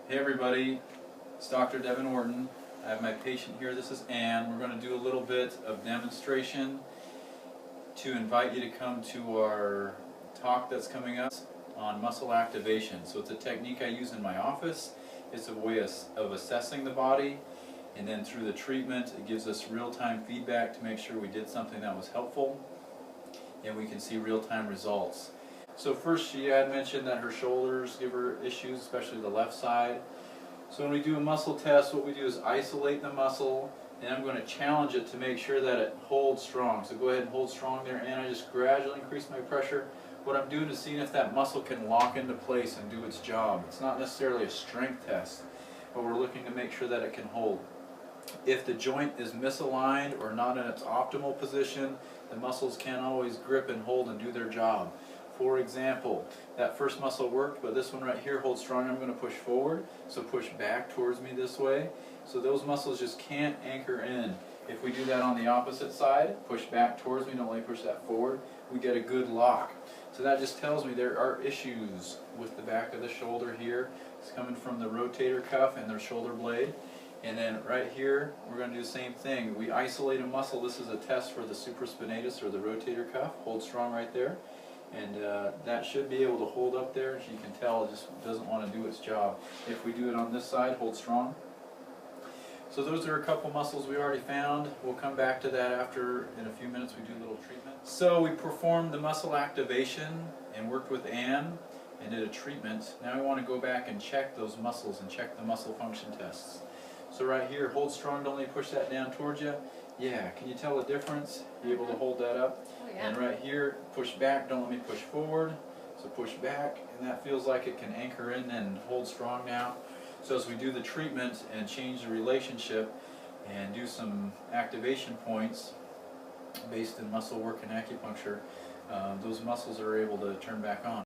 Hey everybody, it's Dr. Devin Orton. I have my patient here. This is Ann. We're going to do a little bit of demonstration to invite you to come to our talk that's coming up on muscle activation. So it's a technique I use in my office. It's a way of assessing the body, and then through the treatment it gives us real-time feedback to make sure we did something that was helpful and we can see real-time results. So first, she had mentioned that her shoulders give her issues, especially the left side. So when we do a muscle test, what we do is isolate the muscle, and I'm going to challenge it to make sure that it holds strong. So go ahead and hold strong there, and I just gradually increase my pressure. What I'm doing is seeing if that muscle can lock into place and do its job. It's not necessarily a strength test, but we're looking to make sure that it can hold. If the joint is misaligned or not in its optimal position, the muscles can't always grip and hold and do their job. For example, that first muscle worked, but this one right here holds strong. I'm going to push forward, so push back towards me this way. So those muscles just can't anchor in. If we do that on the opposite side, push back towards me, don't let me push that forward, we get a good lock. So that just tells me there are issues with the back of the shoulder here. It's coming from the rotator cuff and the shoulder blade. And then right here, we're going to do the same thing. We isolate a muscle. This is a test for the supraspinatus or the rotator cuff. Hold strong right there. And that should be able to hold up there. As you can tell, it just doesn't want to do its job. If we do it on this side, hold strong. So those are a couple muscles we already found. We'll come back to that after, in a few minutes, we do a little treatment. So we performed the muscle activation and worked with Ann and did a treatment. Now we want to go back and check those muscles and check the muscle function tests. So right here, hold strong, don't let me push that down towards you. Yeah, can you tell the difference? Be able to hold that up. Oh, yeah. And right here, push back, don't let me push forward. So push back, and that feels like it can anchor in and hold strong now. So as we do the treatment and change the relationship and do some activation points based in muscle work and acupuncture, those muscles are able to turn back on.